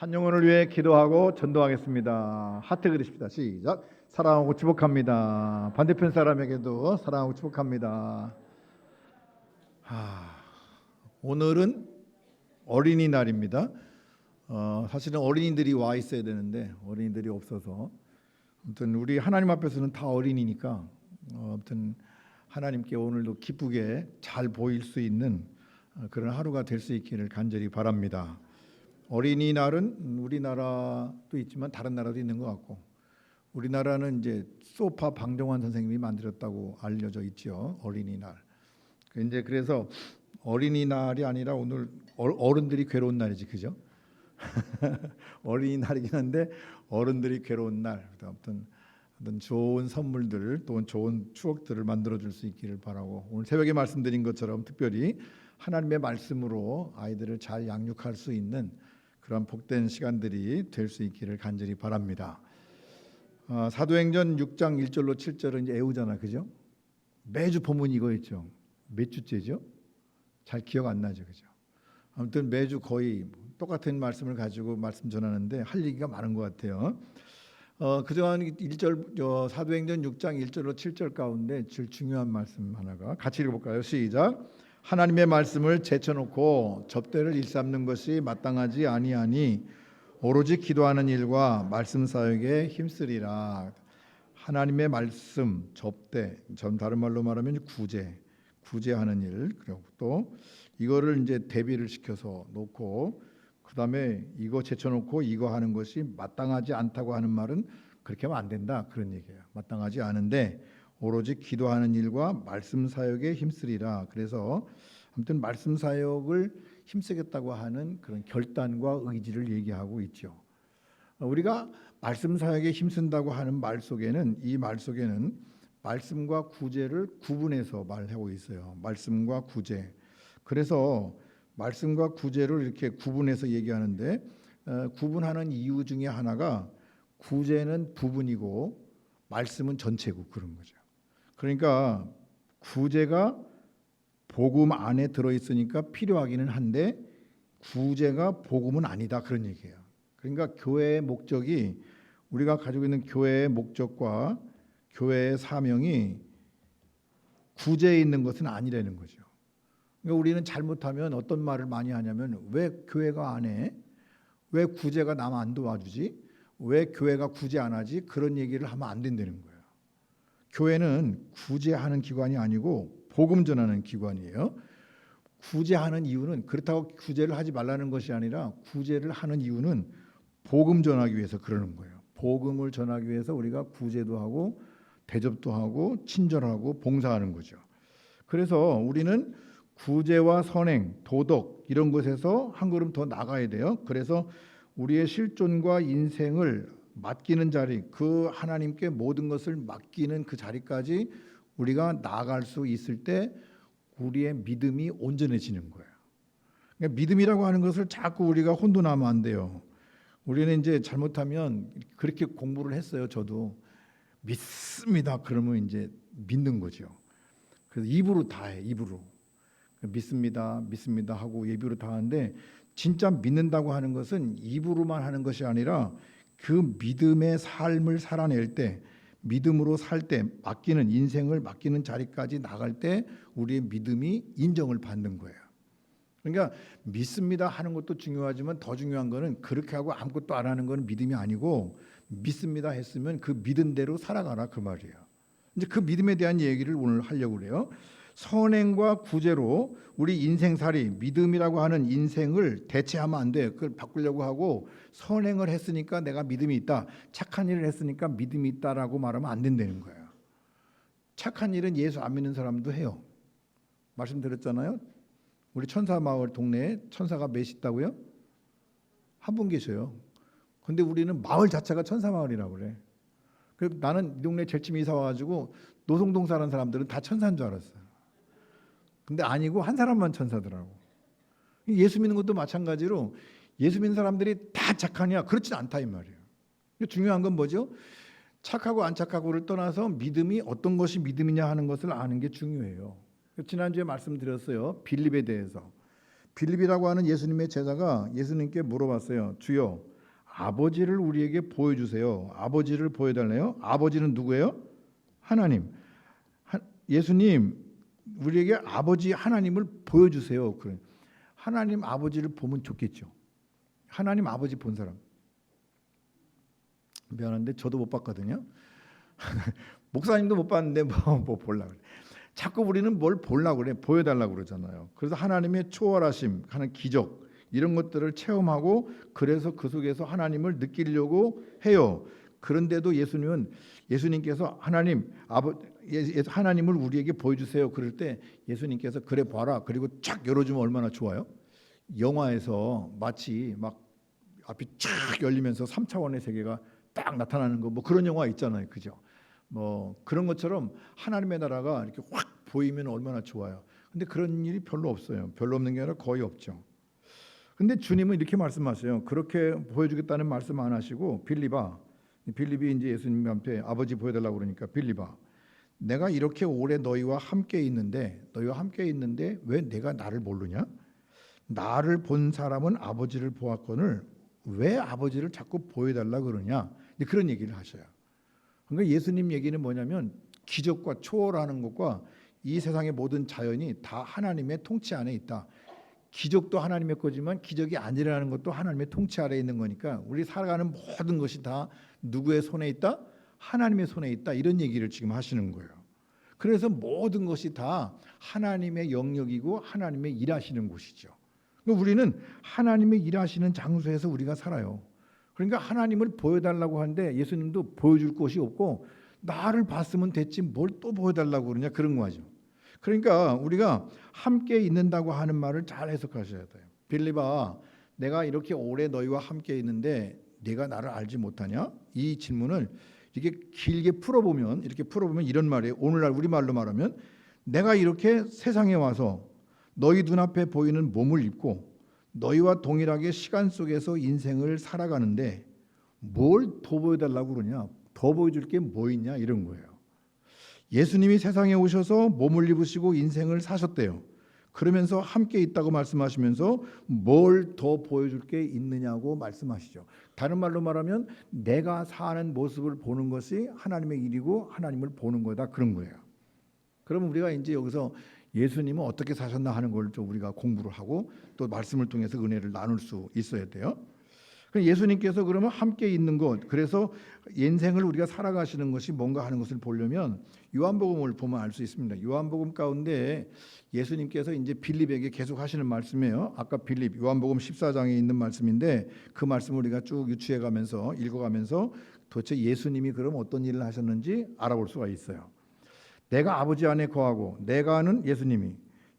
한 영혼을 위해 기도하고 전도하겠습니다. 하트 그리십니다. 시작. 사랑하고 축복합니다. 반대편 사람에게도 사랑하고 축복합니다. 오늘은 어린이날입니다. 사실은 어린이들이 와 있어야 되는데 어린이들이 없어서 아무튼 우리 하나님 앞에서는 다 어린이니까 아무튼 하나님께 오늘도 기쁘게 잘 보일 수 있는 그런 하루가 될 수 있기를 간절히 바랍니다. 어린이날은 우리나라도 있지만 다른 나라도 있는 것 같고, 우리나라는 이제 소파 방정환 선생님이 만들었다고 알려져 있죠. 어린이날. 이제 그래서 어린이날이 아니라 오늘 어른들이 괴로운 날이지, 그죠? 어린이날이긴 한데 어른들이 괴로운 날. 아무튼 좋은 선물들 또 좋은 추억들을 만들어 줄 수 있기를 바라고, 오늘 새벽에 말씀드린 것처럼 특별히 하나님의 말씀으로 아이들을 잘 양육할 수 있는 그런 복된 시간들이 될 수 있기를 간절히 바랍니다. 사도행전 6장 1절로 7절은 이제 애우잖아, 그죠? 매주 본문이 이거였죠. 몇 주째죠? 잘 기억 안 나죠, 그죠? 아무튼 매주 거의 똑같은 말씀을 가지고 말씀 전하는데 할 얘기가 많은 것 같아요. 그동안 1절 사도행전 6장 1절로 7절 가운데 제일 중요한 말씀 하나가 같이 읽어볼까요? 시작. 하나님의 말씀을 제쳐놓고 접대를 일삼는 것이 마땅하지 아니하니 오로지 기도하는 일과 말씀 사역에 힘쓰리라. 하나님의 말씀 접대, 전 다른 말로 말하면 구제하는 일, 그리고 또 이거를 이제 대비를 시켜서 놓고 그다음에 이거 제쳐놓고 이거 하는 것이 마땅하지 않다고 하는 말은 그렇게 하면 안 된다, 그런 얘기예요. 마땅하지 않은데 오로지 기도하는 일과 말씀 사역에 힘쓰리라. 그래서 아무튼 말씀 사역을 힘쓰겠다고 하는 그런 결단과 의지를 얘기하고 있죠. 우리가 말씀 사역에 힘쓴다고 하는 말 속에는, 이 말 속에는 말씀과 구제를 구분해서 말하고 있어요. 말씀과 구제. 그래서 말씀과 구제를 이렇게 구분해서 얘기하는데, 구분하는 이유 중에 하나가 구제는 부분이고 말씀은 전체고 그런 거죠. 그러니까 구제가 복음 안에 들어있으니까 필요하기는 한데 구제가 복음은 아니다, 그런 얘기예요. 그러니까 교회의 목적이, 우리가 가지고 있는 교회의 목적과 교회의 사명이 구제에 있는 것은 아니라는 거죠. 그러니까 우리는 잘못하면 어떤 말을 많이 하냐면, 왜 교회가 안 해? 왜 구제가 남 안 도와주지? 왜 교회가 구제 안 하지? 그런 얘기를 하면 안 된다는 거예요. 교회는 구제하는 기관이 아니고 복음 전하는 기관이에요. 구제하는 이유는, 그렇다고 구제를 하지 말라는 것이 아니라 구제를 하는 이유는 복음 전하기 위해서 그러는 거예요. 복음을 전하기 위해서 우리가 구제도 하고 대접도 하고 친절하고 봉사하는 거죠. 그래서 우리는 구제와 선행, 도덕 이런 것에서 한 걸음 더 나가야 돼요. 그래서 우리의 실존과 인생을 맡기는 자리, 그 하나님께 모든 것을 맡기는 그 자리까지 우리가 나아갈 수 있을 때 우리의 믿음이 온전해지는 거예요. 그러니까 믿음이라고 하는 것을 자꾸 우리가 혼돈하면 안 돼요. 우리는 이제 잘못하면, 그렇게 공부를 했어요. 저도 믿습니다 그러면 이제 믿는 거죠. 그래서 입으로 다 해, 입으로 믿습니다 하고 입으로 다 하는데, 진짜 믿는다고 하는 것은 입으로만 하는 것이 아니라 그 믿음의 삶을 살아낼 때, 믿음으로 살 때, 맡기는 인생을 맡기는 자리까지 나갈 때 우리의 믿음이 인정을 받는 거예요. 그러니까 믿습니다 하는 것도 중요하지만 더 중요한 거는 그렇게 하고 아무것도 안 하는 건 믿음이 아니고, 믿습니다 했으면 그 믿은 대로 살아가라, 그 말이에요. 이제 그 믿음에 대한 얘기를 오늘 하려고 그래요. 선행과 구제로 우리 인생살이, 믿음이라고 하는 인생을 대체하면 안 돼. 그걸 바꾸려고 하고, 선행을 했으니까 내가 믿음이 있다, 착한 일을 했으니까 믿음이 있다라고 말하면 안 된다는 거예요. 착한 일은 예수 안 믿는 사람도 해요. 말씀드렸잖아요. 우리 천사마을 동네에 천사가 몇 있다고요? 한 분 계셔요. 근데 우리는 마을 자체가 천사마을이라고 그래. 그래서 나는 이 동네 제일 처음 이사 와가지고 노송동 사는 사람들은 다 천사인 줄 알았어요. 근데 아니고 한 사람만 천사더라고. 예수 믿는 것도 마찬가지로 예수 믿는 사람들이 다 착하냐? 그렇진 않다 이 말이에요. 중요한 건 뭐죠? 착하고 안 착하고를 떠나서 믿음이 어떤 것이 믿음이냐 하는 것을 아는 게 중요해요. 지난주에 말씀드렸어요. 빌립에 대해서. 빌립이라고 하는 예수님의 제자가 예수님께 물어봤어요. 주여, 아버지를 우리에게 보여주세요. 아버지를 보여달래요. 아버지는 누구예요? 하나님. 예수님, 우리에게 아버지 하나님을 보여주세요. 그래. 하나님 아버지를 보면 좋겠죠. 하나님 아버지 본 사람. 미안한데 저도 못 봤거든요. 목사님도 못 봤는데 뭐 보려고 그래. 자꾸 우리는 뭘 보려고 그래. 보여달라고 그러잖아요. 그래서 하나님의 초월하심, 하는 기적 이런 것들을 체험하고 그래서 그 속에서 하나님을 느끼려고 해요. 그런데도 예수님께서 하나님을 우리에게 보여주세요. 그럴 때 예수님께서 그래 봐라. 그리고 쫙 열어주면 얼마나 좋아요. 영화에서 마치 막 앞이 쫙 열리면서 3차원의 세계가 딱 나타나는 거 뭐 그런 영화 있잖아요. 그죠? 뭐 그런 것처럼 하나님의 나라가 이렇게 확 보이면 얼마나 좋아요. 근데 그런 일이 별로 없어요. 별로 없는 게 아니라 거의 없죠. 근데 주님은 이렇게 말씀하세요. 그렇게 보여주겠다는 말씀 안 하시고 빌립이 이제 예수님한테 아버지 보여달라고 그러니까 빌립아, 내가 이렇게 오래 너희와 함께 있는데 왜 내가 나를 모르냐? 나를 본 사람은 아버지를 보았거늘 왜 아버지를 자꾸 보여달라 그러냐? 그런 얘기를 하셔요. 그러니까 예수님 얘기는 뭐냐면 기적과 초월하는 것과 이 세상의 모든 자연이 다 하나님의 통치 안에 있다. 기적도 하나님의 거지만 기적이 안 일어나는 것도 하나님의 통치 아래에 있는 거니까 우리 살아가는 모든 것이 다 누구의 손에 있다? 하나님의 손에 있다. 이런 얘기를 지금 하시는 거예요. 그래서 모든 것이 다 하나님의 영역이고 하나님의 일하시는 곳이죠. 우리는 하나님의 일하시는 장소에서 우리가 살아요. 그러니까 하나님을 보여달라고 하는데 예수님도 보여줄 곳이 없고 나를 봤으면 됐지 뭘 또 보여달라고 그러냐 그런 거죠. 그러니까 우리가 함께 있는다고 하는 말을 잘 해석하셔야 돼요. 빌립아, 내가 이렇게 오래 너희와 함께 있는데 네가 나를 알지 못하냐? 이 질문을 이렇게 길게 풀어보면 이런 말이에요. 오늘날 우리말로 말하면 내가 이렇게 세상에 와서 너희 눈앞에 보이는 몸을 입고 너희와 동일하게 시간 속에서 인생을 살아가는데 뭘 더 보여달라고 그러냐? 더 보여줄 게 뭐 있냐? 이런 거예요. 예수님이 세상에 오셔서 몸을 입으시고 인생을 사셨대요. 그러면서 함께 있다고 말씀하시면서 뭘 더 보여줄 게 있느냐고 말씀하시죠. 다른 말로 말하면 내가 사는 모습을 보는 것이 하나님의 일이고 하나님을 보는 거다 그런 거예요. 그러면 우리가 이제 여기서 예수님은 어떻게 사셨나 하는 걸 좀 우리가 공부를 하고 또 말씀을 통해서 은혜를 나눌 수 있어야 돼요. 예수님께서 그러면 함께 있는 것, 그래서 인생을 우리가 살아가시는 것이 뭔가 하는 것을 보려면 요한복음을 보면 알 수 있습니다. 요한복음 가운데 예수님께서 이제 빌립에게 계속 하시는 말씀이에요. 아까 요한복음 14장에 있는 말씀인데 그 말씀을 우리가 쭉 유추해가면서 읽어가면서 도대체 예수님이 그럼 어떤 일을 하셨는지 알아볼 수가 있어요. 내가 아버지 안에 거하고, 내가는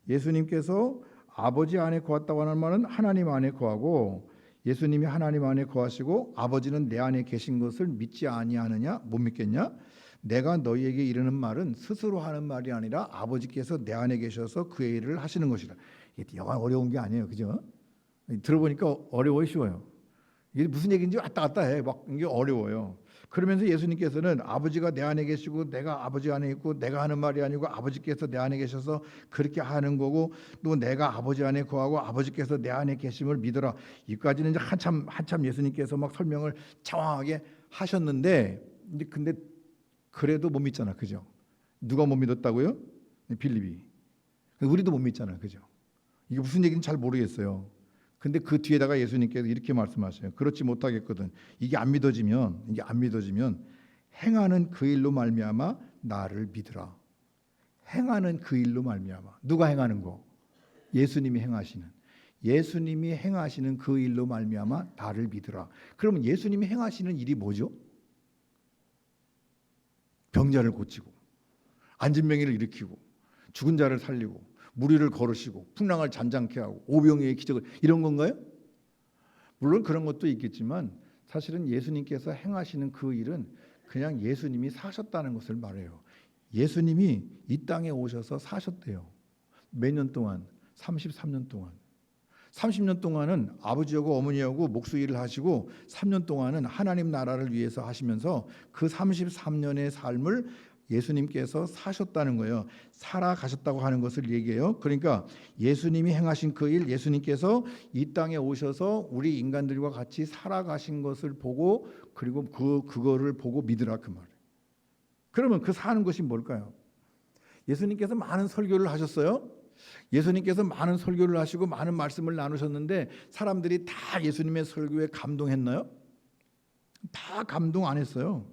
예수님께서 아버지 안에 거했다고 하는 말은 하나님 안에 거하고, 예수님이 하나님 안에 거하시고 아버지는 내 안에 계신 것을 믿지 아니하느냐? 못 믿겠냐? 내가 너희에게 이르는 말은 스스로 하는 말이 아니라 아버지께서 내 안에 계셔서 그의 일을 하시는 것이라. 이게 영화 어려운 게 아니에요, 그죠? 들어보니까 어려워요, 쉬워요. 이게 무슨 얘기인지 왔다 갔다 해. 막 이게 어려워요. 그러면서 예수님께서는 아버지가 내 안에 계시고 내가 아버지 안에 있고 내가 하는 말이 아니고 아버지께서 내 안에 계셔서 그렇게 하는 거고 또 내가 아버지 안에 거하고 아버지께서 내 안에 계심을 믿어라. 이까지는 이제 한참 예수님께서 막 설명을 장황하게 하셨는데 근데 그래도 못 믿잖아, 그죠? 누가 못 믿었다고요? 빌립이. 우리도 못 믿잖아, 그죠? 이게 무슨 얘기인지 잘 모르겠어요. 근데 그 뒤에다가 예수님께서 이렇게 말씀하셔요. 그렇지 못하겠거든. 이게 안 믿어지면 행하는 그 일로 말미암아 나를 믿으라. 행하는 그 일로 말미암아. 누가 행하는 거? 예수님이 행하시는 그 일로 말미암아 나를 믿으라. 그러면 예수님이 행하시는 일이 뭐죠? 병자를 고치고 앉은 맹인을 일으키고 죽은 자를 살리고 무리를 걸으시고 풍랑을 잔잔케 하고 오병이의 기적을 이런 건가요? 물론 그런 것도 있겠지만 사실은 예수님께서 행하시는 그 일은 그냥 예수님이 사셨다는 것을 말해요. 예수님이 이 땅에 오셔서 사셨대요. 몇 년 동안? 33년 동안. 30년 동안은 아버지하고 어머니하고 목수 일을 하시고 3년 동안은 하나님 나라를 위해서 하시면서 그 33년의 삶을 예수님께서 사셨다는 거예요. 살아가셨다고 하는 것을 얘기해요. 그러니까 예수님이 행하신 그 일, 예수님께서 이 땅에 오셔서 우리 인간들과 같이 살아가신 것을 보고 그리고 그거를 보고 믿으라 그 말이에요. 그러면 그 사는 것이 뭘까요? 예수님께서 많은 설교를 하셨어요. 예수님께서 많은 설교를 하시고 많은 말씀을 나누셨는데 사람들이 다 예수님의 설교에 감동했나요? 다 감동 안 했어요.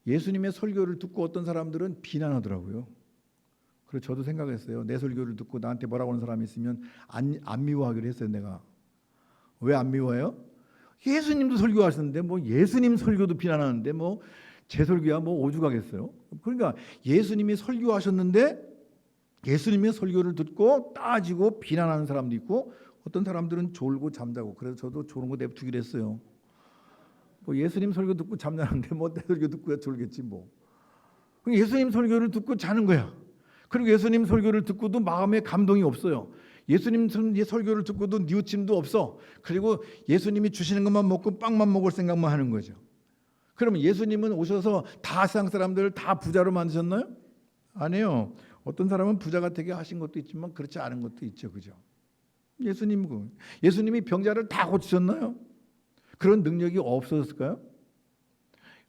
예수님의 설교를 듣고 어떤 사람들은 비난하더라고요. 그래서 저도 생각했어요. 내 설교를 듣고 나한테 뭐라고 하는 사람이 있으면 안 미워하기로 했어요. 내가. 왜 안 미워해요? 예수님도 설교하셨는데 뭐 예수님 설교도 비난하는데 뭐 제 설교야 뭐 오죽하겠어요. 그러니까 예수님이 설교하셨는데 예수님의 설교를 듣고 따지고 비난하는 사람도 있고 어떤 사람들은 졸고 잠자고 그래서 저도 졸은 거 냅두기로 했어요. 뭐 예수님 설교 듣고 잠자는데 뭐 내 설교 듣고 졸겠지 뭐. 예수님 설교를 듣고 자는 거야. 그리고 예수님 설교를 듣고도 마음에 감동이 없어요. 예수님 설교를 듣고도 뉘우침도 없어. 그리고 예수님이 주시는 것만 먹고 빵만 먹을 생각만 하는 거죠. 그러면 예수님은 오셔서 다 세상 사람들을 다 부자로 만드셨나요? 아니에요. 어떤 사람은 부자가 되게 하신 것도 있지만 그렇지 않은 것도 있죠. 그죠? 예수님이 병자를 다 고치셨나요? 그런 능력이 없어졌을까요?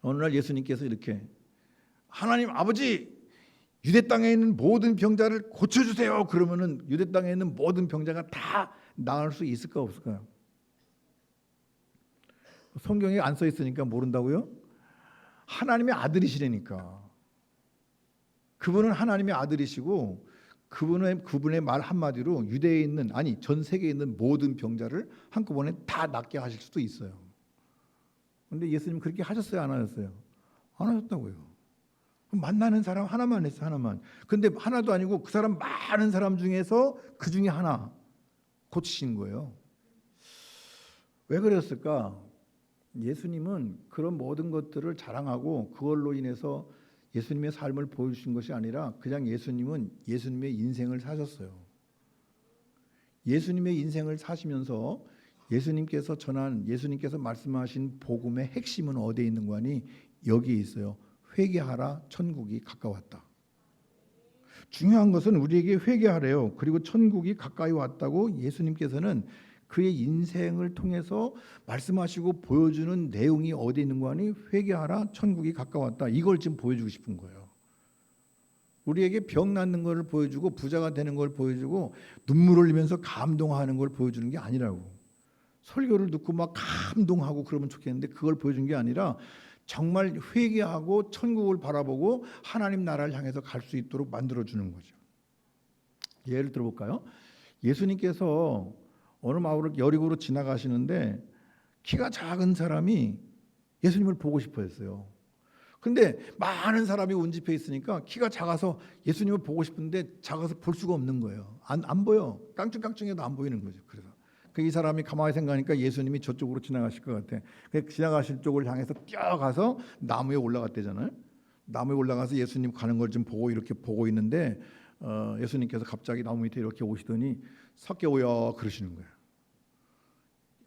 어느 날 예수님께서 이렇게 하나님 아버지 유대 땅에 있는 모든 병자를 고쳐주세요. 그러면은 유대 땅에 있는 모든 병자가 다 나을 수 있을까 없을까요? 성경에 안 써 있으니까 모른다고요? 하나님의 아들이시라니까. 그분은 하나님의 아들이시고 그분의 말 한마디로 유대에 있는 아니 전 세계에 있는 모든 병자를 한꺼번에 다 낫게 하실 수도 있어요. 그런데 예수님 그렇게 하셨어요? 안 하셨어요? 안 하셨다고요. 만나는 사람 하나만 했어요. 하나만. 근데 하나도 아니고 그 사람 많은 사람 중에서 그 중에 하나 고치신 거예요. 왜 그랬을까? 예수님은 그런 모든 것들을 자랑하고 그걸로 인해서 예수님의 삶을 보여주신 것이 아니라 그냥 예수님은 예수님의 인생을 사셨어요. 예수님의 인생을 사시면서 예수님께서 말씀하신 복음의 핵심은 어디에 있는 거니? 여기에 있어요. 회개하라, 천국이 가까웠다. 중요한 것은 우리에게 회개하래요. 그리고 천국이 가까이 왔다고 예수님께서는 그의 인생을 통해서 말씀하시고 보여주는 내용이 어디 있는 거 아니? 회개하라, 천국이 가까웠다. 이걸 지금 보여주고 싶은 거예요. 우리에게 병 낫는 걸 보여주고 부자가 되는 걸 보여주고 눈물 흘리면서 감동하는 걸 보여주는 게 아니라고. 설교를 듣고 막 감동하고 그러면 좋겠는데 그걸 보여준 게 아니라 정말 회개하고 천국을 바라보고 하나님 나라를 향해서 갈 수 있도록 만들어주는 거죠. 예를 들어볼까요? 예수님께서 어느 마을을 여리고로 지나가시는데 키가 작은 사람이 예수님을 보고 싶어 했어요. 근데 많은 사람이 운집해 있으니까 키가 작아서 예수님을 보고 싶은데 작아서 볼 수가 없는 거예요. 안 보여. 깡충깡충해도 안 보이는 거죠. 그래서 이 사람이 가만히 생각하니까 예수님이 저쪽으로 지나가실 것 같아. 지나가실 쪽을 향해서 뛰어가서 나무에 올라갔대잖아요. 나무에 올라가서 예수님 가는 걸 좀 보고 이렇게 보고 있는데 예수님께서 갑자기 나무 밑에 이렇게 오시더니 삭개오야 그러시는 거예요.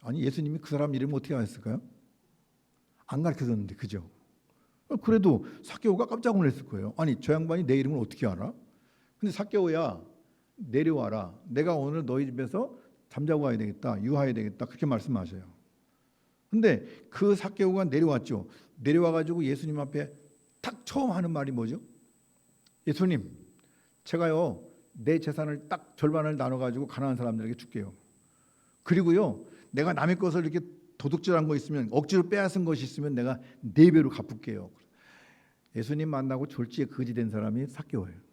아니 예수님이 그 사람 이름 어떻게 아셨을까요? 안 가르쳐줬는데 그죠? 그래도 삭개오가 깜짝 놀랐을 거예요. 아니 저 양반이 내 이름을 어떻게 알아? 근데 삭개오야 내려와라. 내가 오늘 너희 집에서 잠자고 가야 되겠다. 유하해야 되겠다. 그렇게 말씀하셔요. 근데 그 삭개오가 내려왔죠. 내려와가지고 예수님 앞에 딱 처음 하는 말이 뭐죠? 예수님 제가요 내 재산을 딱 절반을 나눠가지고 가난한 사람들에게 줄게요. 그리고요 내가 남의 것을 이렇게 도둑질한 거 있으면 억지로 빼앗은 것이 있으면 내가 4배로 갚을게요. 예수님 만나고 졸지에 거지된 사람이 삭개오예요.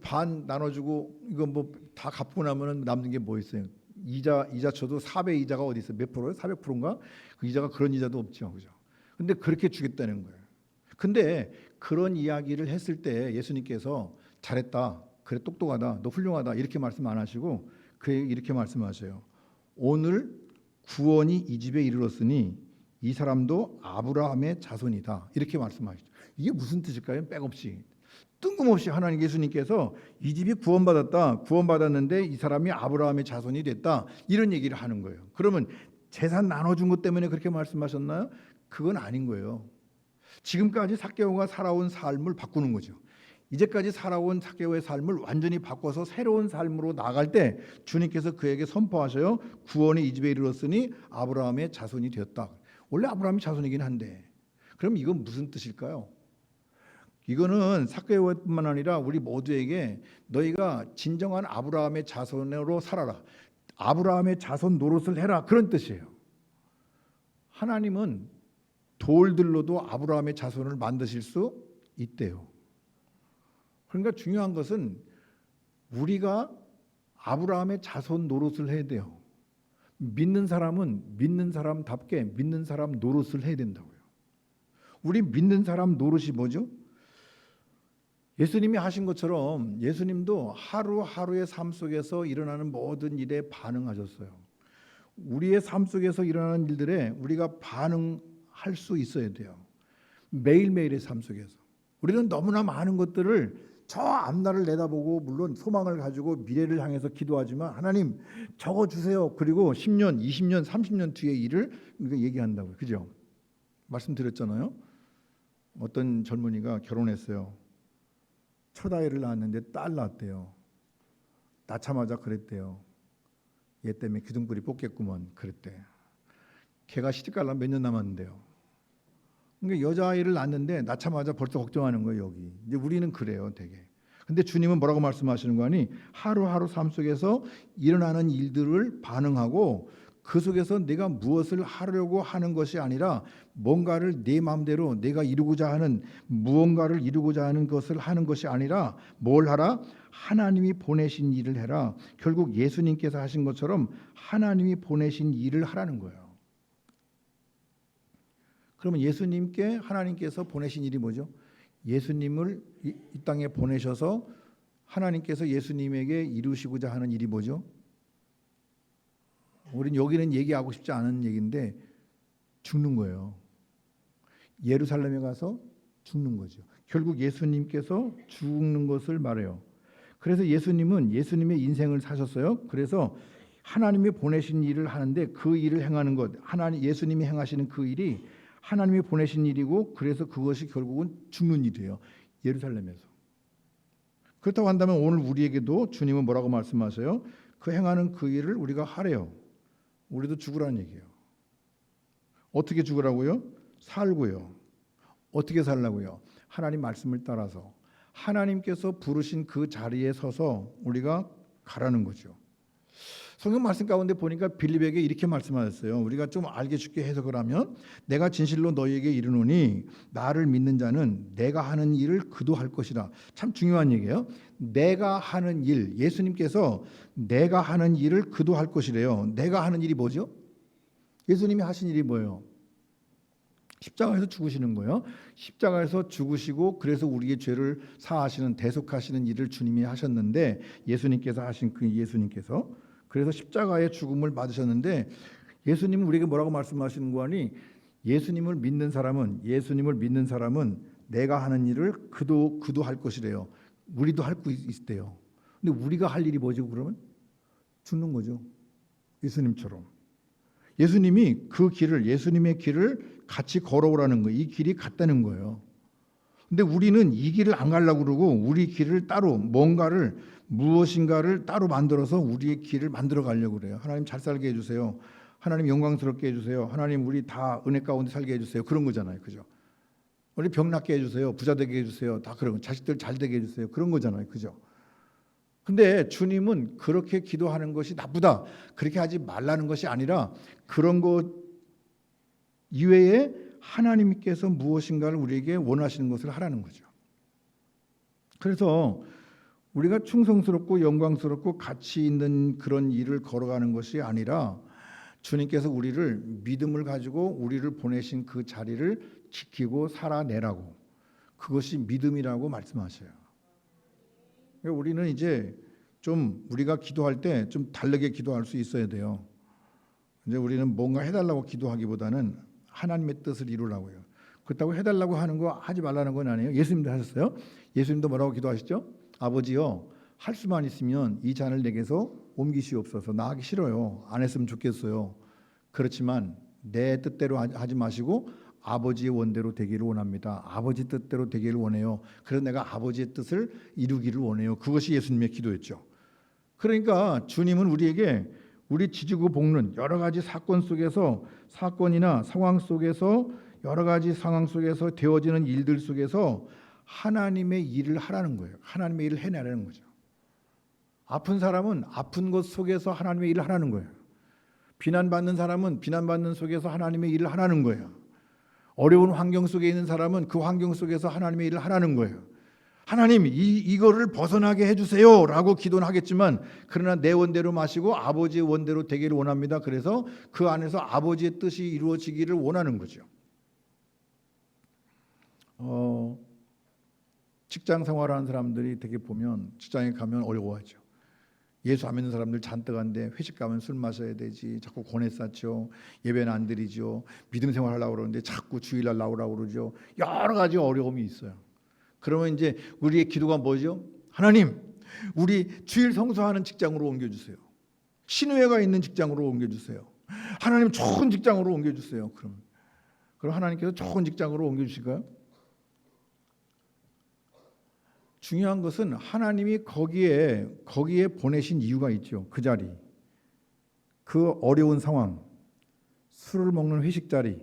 반 나눠주고 이거 뭐 다 갚고 나면은 남는 게 뭐 있어요? 이자 쳐도 4배 이자가 어디 있어요? 몇 프로예요? 400%인가? 그 이자가 그런 이자도 없죠, 그죠? 근데 그렇게 주겠다는 거예요. 근데 그런 이야기를 했을 때 예수님께서 잘했다, 그래 똑똑하다, 너 훌륭하다 이렇게 말씀 안 하시고 이렇게 말씀하셔요. 오늘 구원이 이 집에 이르렀으니 이 사람도 아브라함의 자손이다 이렇게 말씀하시죠. 이게 무슨 뜻일까요? 백없이 뜬금없이 하나님 예수님께서 이 집이 구원받았는데 이 사람이 아브라함의 자손이 됐다 이런 얘기를 하는 거예요. 그러면 재산 나눠준 것 때문에 그렇게 말씀하셨나요? 그건 아닌 거예요. 지금까지 삭개오가 살아온 삶을 바꾸는 거죠. 이제까지 살아온 삭개오의 삶을 완전히 바꿔서 새로운 삶으로 나아갈 때 주님께서 그에게 선포하셔요. 구원이 이 집에 이르렀으니 아브라함의 자손이 되었다. 원래 아브라함이 자손이긴 한데 그럼 이건 무슨 뜻일까요? 이거는 삭개오뿐만 아니라 우리 모두에게 너희가 진정한 아브라함의 자손으로 살아라. 아브라함의 자손 노릇을 해라. 그런 뜻이에요. 하나님은 돌들로도 아브라함의 자손을 만드실 수 있대요. 그러니까 중요한 것은 우리가 아브라함의 자손 노릇을 해야 돼요. 믿는 사람은 믿는 사람답게 믿는 사람 노릇을 해야 된다고요. 우리 믿는 사람 노릇이 뭐죠? 예수님이 하신 것처럼 예수님도 하루하루의 삶 속에서 일어나는 모든 일에 반응하셨어요. 우리의 삶 속에서 일어나는 일들에 우리가 반응할 수 있어야 돼요. 매일매일의 삶 속에서. 우리는 너무나 많은 것들을 저 앞날을 내다보고 물론 소망을 가지고 미래를 향해서 기도하지만 하나님 적어주세요. 그리고 10년, 20년, 30년 뒤의 일을 우리가 얘기한다고요. 그죠? 말씀드렸잖아요. 어떤 젊은이가 결혼했어요. 첫 아이를 낳았는데 딸 낳았대요. 낳자마자 그랬대요. 얘 때문에 기둥뿌리 뽑겠구먼 그랬대. 걔가 시집가려면 몇 년 남았는데요. 그러니까 여자아이를 낳았는데 낳자마자 벌써 걱정하는 거예요. 여기. 이제 우리는 그래요. 되게. 근데 주님은 뭐라고 말씀하시는 거 아니? 하루하루 삶 속에서 일어나는 일들을 반응하고 그 속에서 내가 무엇을 하려고 하는 것이 아니라 뭔가를 내 마음대로 내가 이루고자 하는 무언가를 이루고자 하는 것을 하는 것이 아니라 뭘 하라? 하나님이 보내신 일을 해라. 결국 예수님께서 하신 것처럼 하나님이 보내신 일을 하라는 거예요. 그러면 예수님께 하나님께서 보내신 일이 뭐죠? 예수님을 이 땅에 보내셔서 하나님께서 예수님에게 이루시고자 하는 일이 뭐죠? 우린 여기는 얘기하고 싶지 않은 얘기인데 죽는 거예요. 예루살렘에 가서 죽는 거죠. 결국 예수님께서 죽는 것을 말해요. 그래서 예수님은 예수님의 인생을 사셨어요. 그래서 하나님이 보내신 일을 하는데 그 일을 행하는 것, 하나님 예수님이 행하시는 그 일이 하나님이 보내신 일이고 그래서 그것이 결국은 죽는 일이에요. 예루살렘에서. 그렇다고 한다면 오늘 우리에게도 주님은 뭐라고 말씀하세요? 그 행하는 그 일을 우리가 하래요. 우리도 죽으라는 얘기예요. 어떻게 죽으라고요? 살고요. 어떻게 살라고요? 하나님 말씀을 따라서 하나님께서 부르신 그 자리에 서서 우리가 가라는 거죠. 성경 말씀 가운데 보니까 빌립에게 이렇게 말씀하셨어요. 우리가 좀 알게 쉽게 해석을 하면 내가 진실로 너희에게 이르노니 나를 믿는 자는 내가 하는 일을 그도 할 것이라. 참 중요한 얘기예요. 내가 하는 일, 예수님께서 내가 하는 일을 그도 할 것이래요. 내가 하는 일이 뭐죠? 예수님이 하신 일이 뭐예요? 십자가에서 죽으시는 거예요. 십자가에서 죽으시고 그래서 우리의 죄를 사하시는 대속하시는 일을 주님이 하셨는데 예수님께서 하신 그 예수님께서 그래서 십자가의 죽음을 받으셨는데 예수님은 우리에게 뭐라고 말씀하시는 거 아니? 예수님을 믿는 사람은 내가 하는 일을 그도 할 것이래요. 우리도 할 수 있대요. 근데 우리가 할 일이 뭐죠? 그러면 죽는 거죠. 예수님처럼. 예수님이 그 길을 예수님의 길을 같이 걸어오라는 거예요. 이 길이 같다는 거예요. 근데 우리는 이 길을 안 가려고 그러고 우리 길을 따로 무엇인가를 따로 만들어서 우리의 길을 만들어 가려고 그래요. 하나님 잘 살게 해주세요. 하나님 영광스럽게 해주세요. 하나님 우리 다 은혜 가운데 살게 해주세요. 그런 거잖아요. 그죠? 우리 병 낫게 해주세요. 부자 되게 해주세요. 다 그런 거. 자식들 잘 되게 해주세요. 그런 거잖아요. 그죠? 근데 주님은 그렇게 기도하는 것이 나쁘다. 그렇게 하지 말라는 것이 아니라 그런 것 이외에 하나님께서 무엇인가를 우리에게 원하시는 것을 하라는 거죠. 그래서 우리가 충성스럽고 영광스럽고 가치 있는 그런 일을 걸어가는 것이 아니라 주님께서 우리를 믿음을 가지고 우리를 보내신 그 자리를 지키고 살아내라고 그것이 믿음이라고 말씀하셔요. 우리는 이제 좀 우리가 기도할 때 좀 다르게 기도할 수 있어야 돼요. 이제 우리는 뭔가 해달라고 기도하기보다는 하나님의 뜻을 이루라고요. 그렇다고 해달라고 하는 거 하지 말라는 건 아니에요. 예수님도 하셨어요. 예수님도 뭐라고 기도하시죠? 아버지요, 할 수만 있으면 이 잔을 내게서 옮기시옵소서. 나 하기 싫어요. 안 했으면 좋겠어요. 그렇지만 내 뜻대로 하지 마시고 아버지의 원대로 되기를 원합니다. 아버지 뜻대로 되기를 원해요. 그래서 내가 아버지의 뜻을 이루기를 원해요. 그것이 예수님의 기도였죠. 그러니까 주님은 우리에게 우리 지지고 볶는 여러 가지 사건 속에서, 사건이나 상황 속에서, 여러 가지 상황 속에서 되어지는 일들 속에서 하나님의 일을 하라는 거예요. 하나님의 일을 해내라는 거죠. 아픈 사람은 아픈 것 속에서 하나님의 일을 하라는 거예요. 비난받는 사람은 비난받는 속에서 하나님의 일을 하라는 거예요. 어려운 환경 속에 있는 사람은 그 환경 속에서 하나님의 일을 하라는 거예요. 하나님 이거를 벗어나게 해주세요 라고 기도는 하겠지만, 그러나 내 원대로 마시고 아버지의 원대로 되기를 원합니다. 그래서 그 안에서 아버지의 뜻이 이루어지기를 원하는 거죠. 직장 생활하는 사람들이 되게 보면 직장에 가면 어려워하죠. 예수 안 믿는 사람들 잔뜩 한데 회식 가면 술 마셔야 되지, 자꾸 권해 쌓죠. 예배는 안 드리죠. 믿음 생활하려고 그러는데 자꾸 주일날 나오라고 그러죠. 여러 가지 어려움이 있어요. 그러면 이제 우리의 기도가 뭐죠? 하나님, 우리 주일 성수하는 직장으로 옮겨주세요. 신우회가 있는 직장으로 옮겨주세요. 하나님, 좋은 직장으로 옮겨주세요. 그럼 하나님께서 좋은 직장으로 옮겨주실까요? 중요한 것은 하나님이 거기에 보내신 이유가 있죠. 그 자리, 그 어려운 상황, 술을 먹는 회식 자리,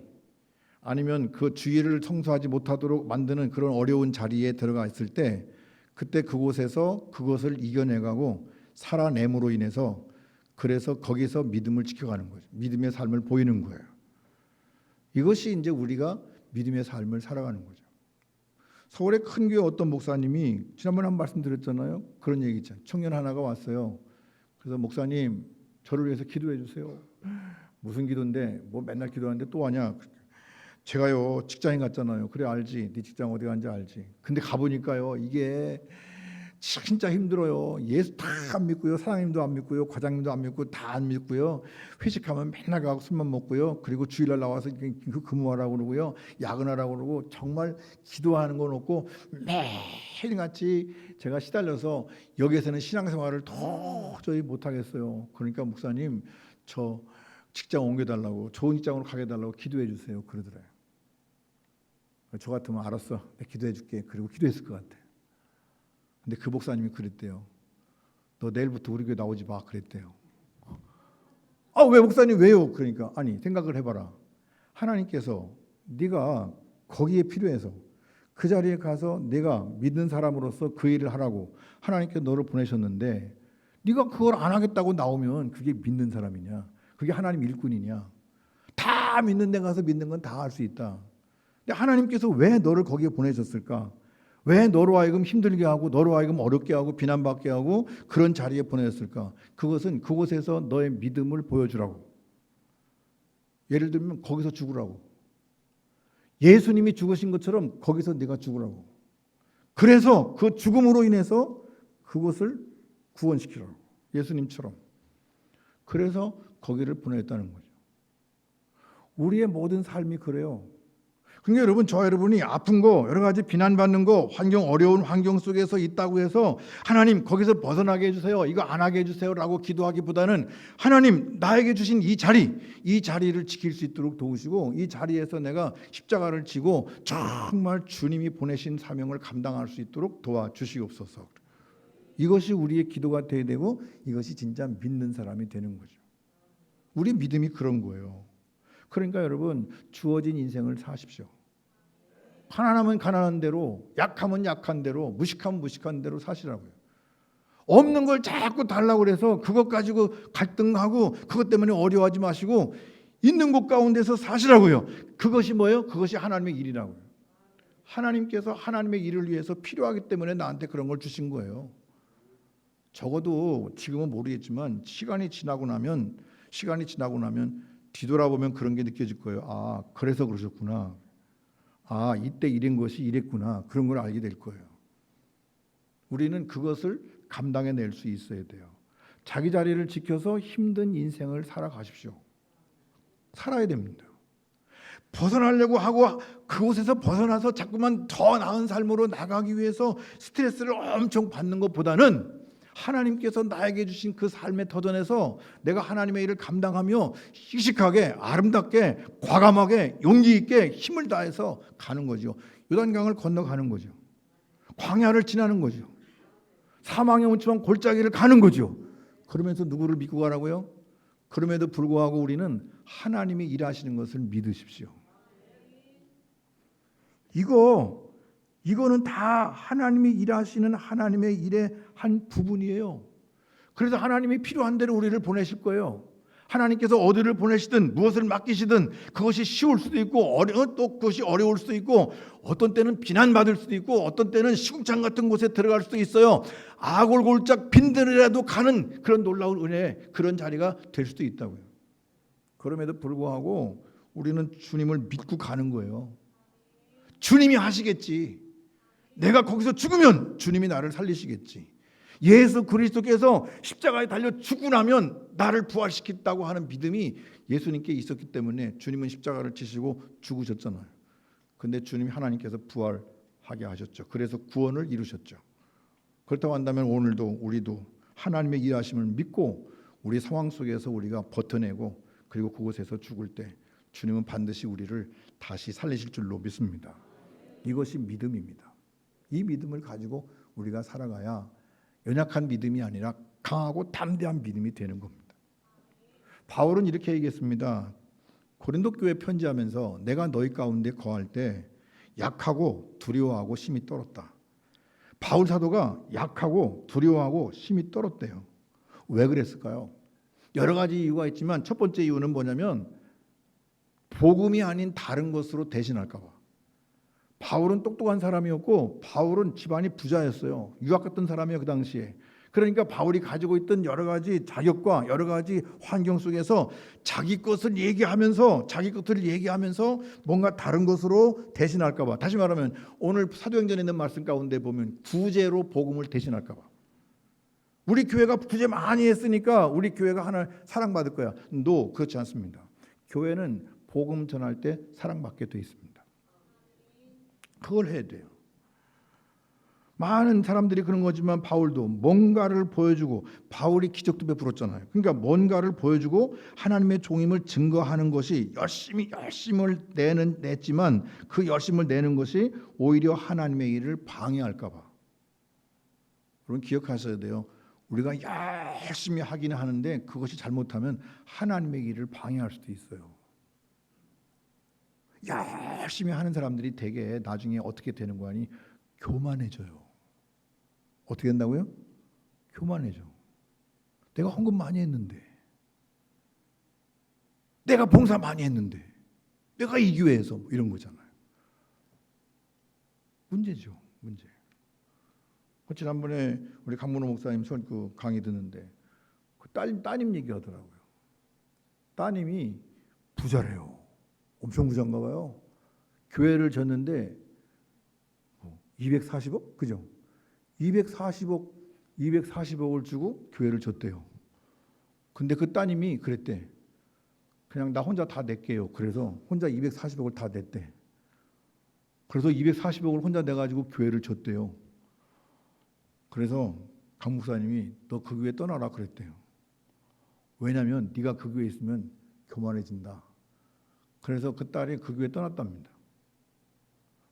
아니면 그 주일을 성수하지 못하도록 만드는 그런 어려운 자리에 들어가 있을 때, 그때 그곳에서 그것을 이겨내가고 살아냄으로 인해서, 그래서 거기서 믿음을 지켜가는 거죠. 믿음의 삶을 보이는 거예요. 이것이 이제 우리가 믿음의 삶을 살아가는 거죠. 서울의 큰 교회 어떤 목사님이 지난번에 한 말씀 드렸잖아요. 그런 얘기 있잖아요. 청년 하나가 왔어요. 그래서 목사님, 저를 위해서 기도해 주세요. 무슨 기도인데, 뭐 맨날 기도하는데 또 하냐. 제가요 직장인 갔잖아요. 그래, 알지. 네 직장 어디 간지 알지. 근데 가보니까요, 이게 진짜 힘들어요. 예수 다 안 믿고요, 사장님도 안 믿고요, 과장님도 안 믿고 다 안 믿고요. 회식하면 맨날 가고 술만 먹고요. 그리고 주일날 나와서 근무하라고 그러고요, 야근하라고 그러고, 정말 기도하는 건 없고 매일같이 제가 시달려서 여기에서는 신앙생활을 도저히 못하겠어요. 그러니까 목사님, 저 직장 옮겨달라고, 좋은 직장으로 가게 해달라고 기도해 주세요. 그러더래요. 저 같으면 알았어, 내가 기도해 줄게. 그리고 기도했을 것 같아. 근데 그 목사님이 그랬대요. 너 내일부터 우리 교회 나오지 마. 그랬대요. 왜 목사님 왜요? 그러니까 아니, 생각을 해봐라. 하나님께서 네가 거기에 필요해서 그 자리에 가서 내가 믿는 사람으로서 그 일을 하라고 하나님께서 너를 보내셨는데, 네가 그걸 안 하겠다고 나오면 그게 믿는 사람이냐? 그게 하나님 일꾼이냐? 다 믿는 데 가서 믿는 건 다 할 수 있다. 근데 하나님께서 왜 너를 거기에 보내셨을까? 왜 너로 하여금 힘들게 하고 너로 하여금 어렵게 하고 비난받게 하고 그런 자리에 보내셨을까? 그것은 그곳에서 너의 믿음을 보여주라고. 예를 들면 거기서 죽으라고. 예수님이 죽으신 것처럼 거기서 네가 죽으라고. 그래서 그 죽음으로 인해서 그곳을 구원시키라고. 예수님처럼. 그래서 거기를 보냈다는 거죠. 우리의 모든 삶이 그래요. 그러니까 여러분, 저 여러분이 아픈 거, 여러 가지 비난받는 거, 어려운 환경 속에서 있다고 해서 하나님 거기서 벗어나게 해주세요, 이거 안 하게 해주세요 라고 기도하기보다는, 하나님 나에게 주신 이 자리를 지킬 수 있도록 도우시고, 이 자리에서 내가 십자가를 지고 정말 주님이 보내신 사명을 감당할 수 있도록 도와주시옵소서. 이것이 우리의 기도가 되어야 되고, 이것이 진짜 믿는 사람이 되는 거죠. 우리 믿음이 그런 거예요. 그러니까 여러분, 주어진 인생을 사십시오. 가난하면 가난한 대로, 약하면 약한 대로, 무식하면 무식한 대로 사시라고요. 없는 걸 자꾸 달라고 그래서 그것 가지고 갈등하고 그것 때문에 어려워하지 마시고 있는 곳 가운데서 사시라고요. 그것이 뭐예요? 그것이 하나님의 일이라고요. 하나님께서 하나님의 일을 위해서 필요하기 때문에 나한테 그런 걸 주신 거예요. 적어도 지금은 모르겠지만 시간이 지나고 나면 뒤돌아보면 그런 게 느껴질 거예요. 그래서 그러셨구나. 이때 이런 것이 이랬구나. 그런 걸 알게 될 거예요. 우리는 그것을 감당해낼 수 있어야 돼요. 자기 자리를 지켜서 힘든 인생을 살아가십시오. 살아야 됩니다. 벗어나려고 하고 그곳에서 벗어나서 자꾸만 더 나은 삶으로 나가기 위해서 스트레스를 엄청 받는 것보다는, 하나님께서 나에게 주신 그 삶의 터전에서 내가 하나님의 일을 감당하며 씩씩하게 아름답게 과감하게 용기 있게 힘을 다해서 가는 거죠. 요단강을 건너가는 거죠. 광야를 지나는 거죠. 사망의 온침한 골짜기를 가는 거죠. 그러면서 누구를 믿고 가라고요? 그럼에도 불구하고 우리는 하나님이 일하시는 것을 믿으십시오. 이거는 다 하나님이 일하시는 하나님의 일의 한 부분이에요. 그래서 하나님이 필요한 대로 우리를 보내실 거예요. 하나님께서 어디를 보내시든 무엇을 맡기시든 그것이 쉬울 수도 있고 또 그것이 어려울 수도 있고 어떤 때는 비난받을 수도 있고 어떤 때는 시궁창 같은 곳에 들어갈 수도 있어요. 아골골짝 빈들이라도 가는 그런 놀라운 은혜, 그런 자리가 될 수도 있다고요. 그럼에도 불구하고 우리는 주님을 믿고 가는 거예요. 주님이 하시겠지. 내가 거기서 죽으면 주님이 나를 살리시겠지. 예수 그리스도께서 십자가에 달려 죽고 나면 나를 부활시켰다고 하는 믿음이 예수님께 있었기 때문에 주님은 십자가를 지시고 죽으셨잖아요. 근데 주님이 하나님께서 부활하게 하셨죠. 그래서 구원을 이루셨죠. 그렇다고 한다면 오늘도 우리도 하나님의 일하심을 믿고 우리 상황 속에서 우리가 버텨내고 그리고 그곳에서 죽을 때 주님은 반드시 우리를 다시 살리실 줄로 믿습니다. 이것이 믿음입니다. 이 믿음을 가지고 우리가 살아가야 연약한 믿음이 아니라 강하고 담대한 믿음이 되는 겁니다. 바울은 이렇게 얘기했습니다. 고린도 교회 편지하면서 내가 너희 가운데 거할 때 약하고 두려워하고 심히 떨었다. 바울 사도가 약하고 두려워하고 심히 떨었대요. 왜 그랬을까요? 여러 가지 이유가 있지만 첫 번째 이유는 뭐냐면 복음이 아닌 다른 것으로 대신할까 봐. 바울은 똑똑한 사람이었고 바울은 집안이 부자였어요. 유학 갔던 사람이에요, 그 당시에. 그러니까 바울이 가지고 있던 여러 가지 자격과 여러 가지 환경 속에서 자기 것을 얘기하면서 뭔가 다른 것으로 대신할까 봐. 다시 말하면 오늘 사도행전에 있는 말씀 가운데 보면 구제로 복음을 대신할까 봐. 우리 교회가 구제 많이 했으니까 우리 교회가 하나 사랑받을 거야. No, 그렇지 않습니다. 교회는 복음 전할 때 사랑받게 돼 있습니다. 그걸 해야 돼요. 많은 사람들이 그런 거지만 바울도 뭔가를 보여주고 바울이 기적도 베풀었잖아요. 그러니까 뭔가를 보여주고 하나님의 종임을 증거하는 것이 열심을 냈지만 그 열심을 내는 것이 오히려 하나님의 일을 방해할까 봐. 여러분 기억하셔야 돼요. 우리가 열심히 하기는 하는데 그것이 잘못하면 하나님의 일을 방해할 수도 있어요. 열심히 하는 사람들이 되게 나중에 어떻게 되는 거 아니? 교만해져요. 어떻게 된다고요? 교만해져. 내가 헌금 많이 했는데, 내가 봉사 많이 했는데, 내가 이 교회에서 이런 거잖아요. 문제죠, 문제. 지난번에 우리 강문호 목사님 그 강의 듣는데 그 따님 얘기하더라고요. 따님이 부자래요. 엄청 부자인가 봐요. 교회를 졌는데 240억? 그죠? 240억을 주고 교회를 졌대요. 근데 그 따님이 그랬대. 그냥 나 혼자 다 낼게요. 그래서 혼자 240억을 다 냈대. 그래서 240억을 혼자 내가지고 교회를 졌대요. 그래서 강 목사님이 너 그 교회 떠나라 그랬대요. 왜냐하면 네가 그 교회에 있으면 교만해진다. 그래서 그 딸이 그 교회 떠났답니다.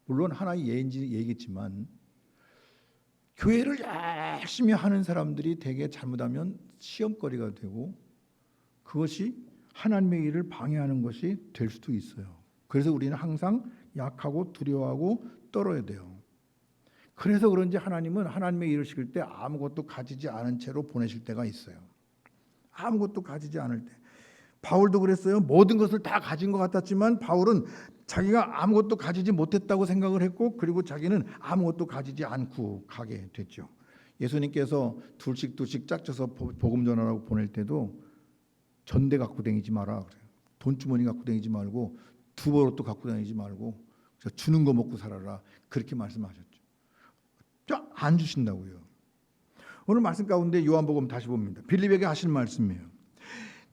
물론 하나의 예인지 얘기했지만 교회를 열심히 하는 사람들이 되게 잘못하면 시험거리가 되고 그것이 하나님의 일을 방해하는 것이 될 수도 있어요. 그래서 우리는 항상 약하고 두려워하고 떨어야 돼요. 그래서 그런지 하나님은 하나님의 일을 시킬 때 아무것도 가지지 않은 채로 보내실 때가 있어요. 아무것도 가지지 않을 때. 바울도 그랬어요. 모든 것을 다 가진 것 같았지만 바울은 자기가 아무것도 가지지 못했다고 생각을 했고 그리고 자기는 아무것도 가지지 않고 가게 됐죠. 예수님께서 둘씩 짝져서 복음 전하라고 보낼 때도 전대 갖고 다니지 마라 그래요. 돈주머니 갖고 다니지 말고 두버릇도 갖고 다니지 말고 주는 거 먹고 살아라 그렇게 말씀하셨죠. 안 주신다고요. 오늘 말씀 가운데 요한복음 다시 봅니다. 빌립에게 하신 말씀이에요.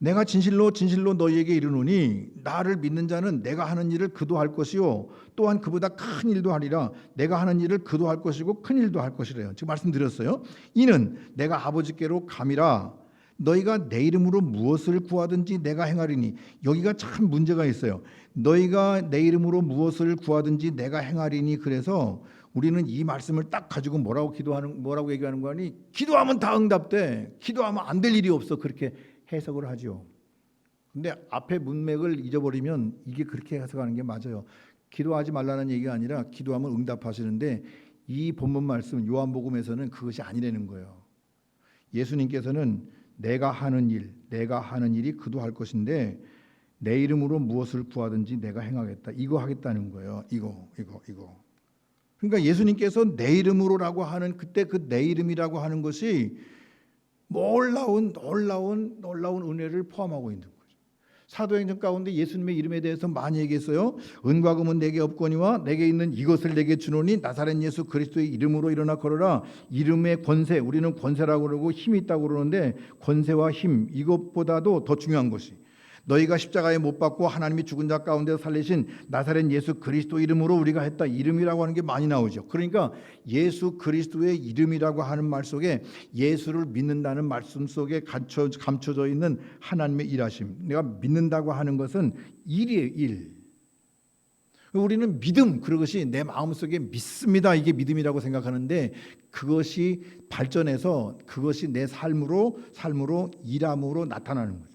내가 진실로 진실로 너희에게 이르노니 나를 믿는 자는 내가 하는 일을 그도 할 것이요 또한 그보다 큰 일도 하리라. 내가 하는 일을 그도 할 것이고 큰 일도 할 것이래요. 지금 말씀드렸어요. 이는 내가 아버지께로 감이라. 너희가 내 이름으로 무엇을 구하든지 내가 행하리니. 여기가 참 문제가 있어요. 너희가 내 이름으로 무엇을 구하든지 내가 행하리니. 그래서 우리는 이 말씀을 딱 가지고 뭐라고 얘기하는 거 아니? 기도하면 다 응답돼. 기도하면 안 될 일이 없어. 그렇게 해석을 하죠. 근데 앞에 문맥을 잊어버리면 이게 그렇게 해석하는 게 맞아요. 기도하지 말라는 얘기가 아니라 기도하면 응답하시는데 이 본문 말씀 요한복음에서는 그것이 아니라는 거예요. 예수님께서는 내가 하는 일이 그도 할 것인데 내 이름으로 무엇을 구하든지 내가 행하겠다. 이거 하겠다는 거예요. 이거. 그러니까 예수님께서 내 이름으로라고 하는 그때 그 내 이름이라고 하는 것이 놀라운 은혜를 포함하고 있는 거죠. 사도행전 가운데 예수님의 이름에 대해서 많이 얘기했어요. 은과 금은 내게 없거니와 내게 있는 이것을 내게 주노니 나사렛 예수 그리스도의 이름으로 일어나 걸어라. 이름의 권세, 우리는 권세라고 그러고 힘이 있다고 그러는데 권세와 힘, 이것보다도 더 중요한 것이 너희가 십자가에 못 박고 하나님이 죽은 자 가운데서 살리신 나사렛 예수 그리스도 이름으로 우리가 했다. 이름이라고 하는 게 많이 나오죠. 그러니까 예수 그리스도의 이름이라고 하는 말 속에 예수를 믿는다는 말씀 속에 감춰져 있는 하나님의 일하심. 내가 믿는다고 하는 것은 일이에요. 일. 우리는 믿음, 그것이 내 마음속에 믿습니다. 이게 믿음이라고 생각하는데 그것이 발전해서 그것이 내 삶으로 일함으로 나타나는 거죠.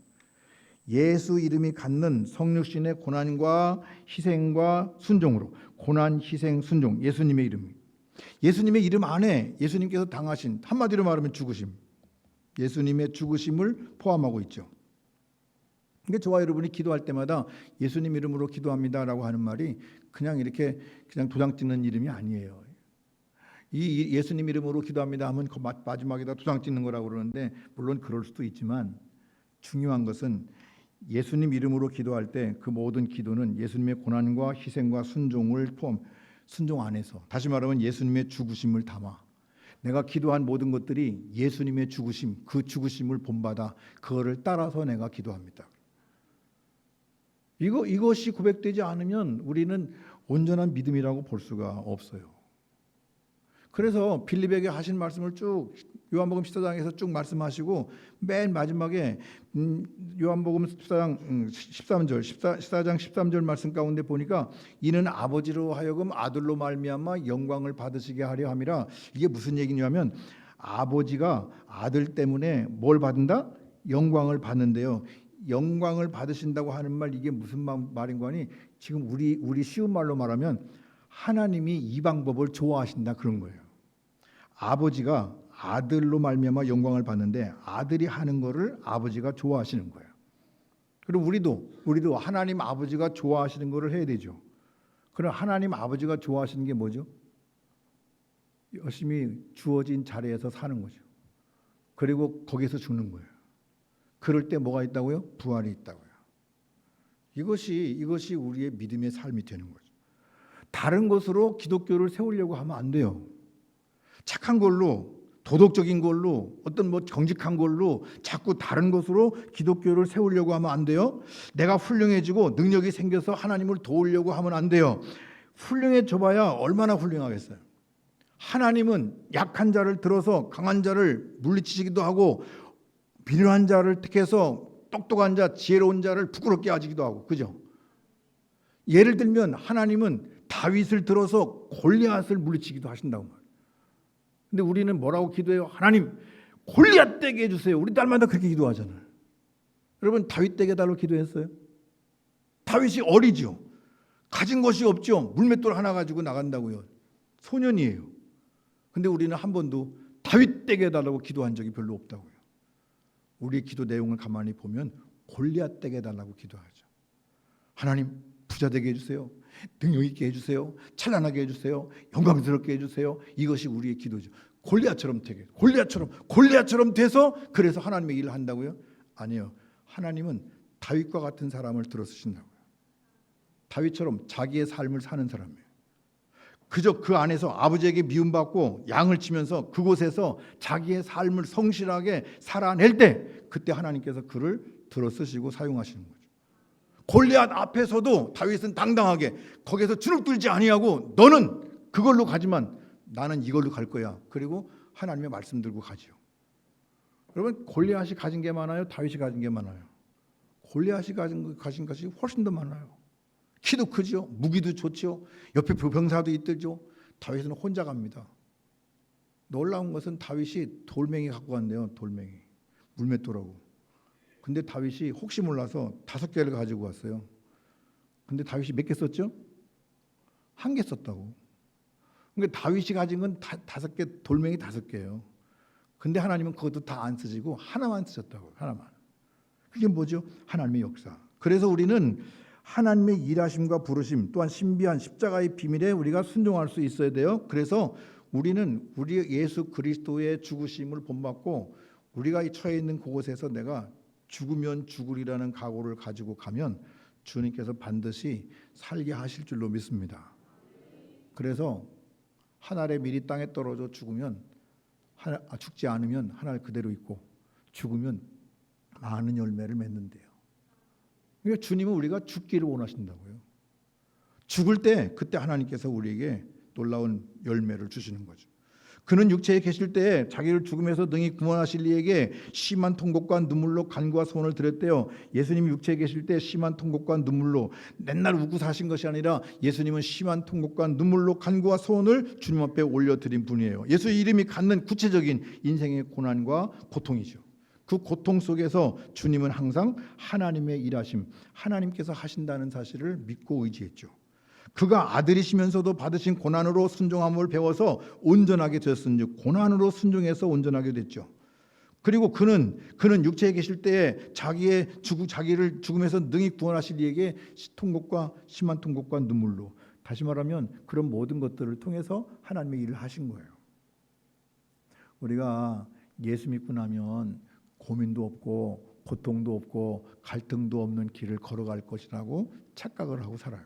예수 이름이 갖는 성육신의 고난과 희생과 순종으로 고난, 희생, 순종 예수님의 이름. 예수님의 이름 안에 예수님께서 당하신 한마디로 말하면 죽으심. 예수님의 죽으심을 포함하고 있죠. 그러니까 저와 여러분이 기도할 때마다 예수님 이름으로 기도합니다라고 하는 말이 그냥 이렇게 그냥 도장 찍는 이름이 아니에요. 이 예수님 이름으로 기도합니다 하면 그 마지막에다 도장 찍는 거라고 그러는데 물론 그럴 수도 있지만 중요한 것은 예수님 이름으로 기도할 때 그 모든 기도는 예수님의 고난과 희생과 순종을 포함, 순종 안에서 다시 말하면 예수님의 죽으심을 담아 내가 기도한 모든 것들이 예수님의 죽으심, 그 죽으심을 본받아 그거를 따라서 내가 기도합니다. 이것이 고백되지 않으면 우리는 온전한 믿음이라고 볼 수가 없어요. 그래서 빌립에게 하신 말씀을 쭉 요한복음 14장에서 쭉 말씀하시고 맨 마지막에 요한복음 14장 13절 말씀 가운데 보니까 이는 아버지로 하여금 아들로 말미암아 영광을 받으시게 하려 함이라. 이게 무슨 얘기냐면 아버지가 아들 때문에 뭘 받는다? 영광을 받는데요. 영광을 받으신다고 하는 말 이게 무슨 말인 거니? 지금 우리 쉬운 말로 말하면 하나님이 이 방법을 좋아하신다 그런 거예요. 아버지가 아들로 말미암아 영광을 받는데 아들이 하는 거를 아버지가 좋아하시는 거예요. 그리고 우리도 하나님 아버지가 좋아하시는 거를 해야 되죠. 그럼 하나님 아버지가 좋아하시는 게 뭐죠? 열심히 주어진 자리에서 사는 거죠. 그리고 거기서 죽는 거예요. 그럴 때 뭐가 있다고요? 부활이 있다고요. 이것이 우리의 믿음의 삶이 되는 거죠. 다른 것으로 기독교를 세우려고 하면 안 돼요. 착한 걸로, 도덕적인 걸로, 어떤 정직한 걸로 자꾸 다른 것으로 기독교를 세우려고 하면 안 돼요. 내가 훌륭해지고 능력이 생겨서 하나님을 도우려고 하면 안 돼요. 훌륭해져봐야 얼마나 훌륭하겠어요. 하나님은 약한 자를 들어서 강한 자를 물리치기도 하고 비련한 자를 택해서 똑똑한 자, 지혜로운 자를 부끄럽게 하시기도 하고, 그죠? 예를 들면 하나님은 다윗을 들어서 골리앗을 물리치기도 하신다고 말이에요. 근데 우리는 뭐라고 기도해요? 하나님 골리앗 떼게 해주세요. 우리 날마다 그렇게 기도하잖아요. 여러분 다윗 떼게 달라고 기도했어요? 다윗이 어리죠. 가진 것이 없죠. 물맷돌 하나 가지고 나간다고요. 소년이에요. 근데 우리는 한 번도 다윗 떼게 해달라고 기도한 적이 별로 없다고요. 우리의 기도 내용을 가만히 보면 골리앗 떼게 해달라고 기도하죠. 하나님 부자 되게 해주세요. 능력 있게 해주세요. 찬란하게 해주세요. 영광스럽게 해주세요. 이것이 우리의 기도죠. 골리앗처럼 되게, 골리앗처럼 돼서 그래서 하나님의 일을 한다고요? 아니요. 하나님은 다윗과 같은 사람을 들어 쓰신다고요. 다윗처럼 자기의 삶을 사는 사람이에요. 그저 그 안에서 아버지에게 미움받고 양을 치면서 그곳에서 자기의 삶을 성실하게 살아낼 때 그때 하나님께서 그를 들어 쓰시고 사용하시는 거죠. 골리앗 앞에서도 다윗은 당당하게 거기에서 주눅들지 아니하고 너는 그걸로 가지만 나는 이걸로 갈 거야. 그리고 하나님의 말씀 들고 가지요. 여러분, 골리앗이 가진 게 많아요? 다윗이 가진 게 많아요? 골리앗이 가진 것이 훨씬 더 많아요. 키도 크죠. 무기도 좋죠. 옆에 병사도 있들죠. 다윗은 혼자 갑니다. 놀라운 것은 다윗이 돌멩이 갖고 간대요. 돌멩이. 물맷돌하고. 근데 다윗이 혹시 몰라서 5개를 가지고 왔어요. 근데 다윗이 몇 개 썼죠? 1개 썼다고. 그러니까 다윗이 가진 건 5개, 돌멩이 5개예요. 근데 하나님은 그것도 다 안 쓰시고 하나만 쓰셨다고. 하나만. 그게 뭐죠? 하나님의 역사. 그래서 우리는 하나님의 일하심과 부르심 또한 신비한 십자가의 비밀에 우리가 순종할 수 있어야 돼요. 그래서 우리는 우리 예수 그리스도의 죽으심을 본받고 우리가 처해 있는 그곳에서 내가 죽으면 죽으리라는 각오를 가지고 가면 주님께서 반드시 살게 하실 줄로 믿습니다. 그래서 한 알의 밀이 땅에 떨어져 죽지 않으면 한 알 그대로 있고 죽으면 많은 열매를 맺는데요. 그러니까 주님은 우리가 죽기를 원하신다고요. 죽을 때 그때 하나님께서 우리에게 놀라운 열매를 주시는 거죠. 그는 육체에 계실 때 자기를 죽음에서 능히 구원하실 이에게 심한 통곡과 눈물로 간구와 소원을 드렸대요. 예수님이 육체에 계실 때 심한 통곡과 눈물로 맨날 웃고 사신 것이 아니라 예수님은 심한 통곡과 눈물로 간구와 소원을 주님 앞에 올려드린 분이에요. 예수 이름이 갖는 구체적인 인생의 고난과 고통이죠. 그 고통 속에서 주님은 항상 하나님의 일하심, 하나님께서 하신다는 사실을 믿고 의지했죠. 그가 아들이시면서도 받으신 고난으로 순종함을 배워서 온전하게 되었은즉 고난으로 순종해서 온전하게 됐죠. 그리고 그는 육체에 계실 때에 자기를 죽음에서 능히 구원하실 이에게 심한 통곡과 눈물로, 다시 말하면 그런 모든 것들을 통해서 하나님의 일을 하신 거예요. 우리가 예수 믿고 나면 고민도 없고 고통도 없고 갈등도 없는 길을 걸어갈 것이라고 착각을 하고 살아요.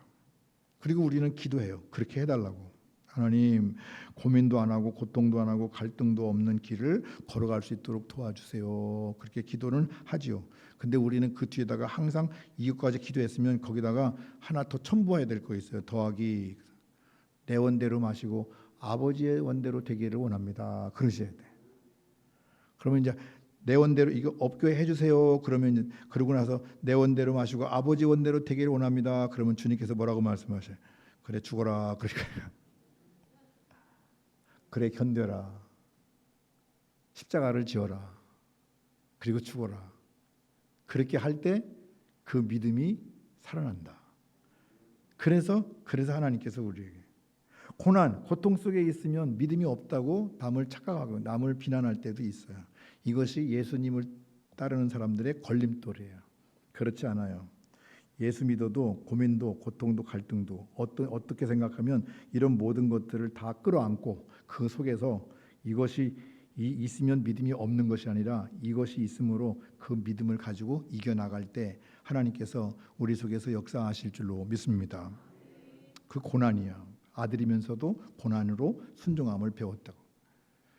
그리고 우리는 기도해요. 그렇게 해달라고. 하나님, 고민도 안 하고 고통도 안 하고 갈등도 없는 길을 걸어갈 수 있도록 도와주세요. 그렇게 기도는 하지요. 근데 우리는 그 뒤에다가 항상 이것까지 기도했으면 거기다가 하나 더 첨부해야 될 거 있어요. 더하기. 내 원대로 마시고 아버지의 원대로 되기를 원합니다. 그러셔야 돼. 그러면 이제 내 원대로 이거 없게 해주세요. 그러고 나서 내 원대로 마시고 아버지 원대로 되기를 원합니다. 그러면 주님께서 뭐라고 말씀하셔요? 그래 죽어라. 그래 견뎌라. 십자가를 지어라. 그리고 죽어라. 그렇게 할 때 그 믿음이 살아난다. 그래서 하나님께서 우리에게 고난, 고통 속에 있으면 믿음이 없다고 남을 착각하고 남을 비난할 때도 있어요. 이것이 예수님을 따르는 사람들의 걸림돌이에요. 그렇지 않아요. 예수 믿어도 고민도 고통도 갈등도 어떻게 생각하면 이런 모든 것들을 다 끌어안고 그 속에서 이것이 있으면 믿음이 없는 것이 아니라 이것이 있으므로 그 믿음을 가지고 이겨나갈 때 하나님께서 우리 속에서 역사하실 줄로 믿습니다. 그 고난이야. 아들이면서도 고난으로 순종함을 배웠다고.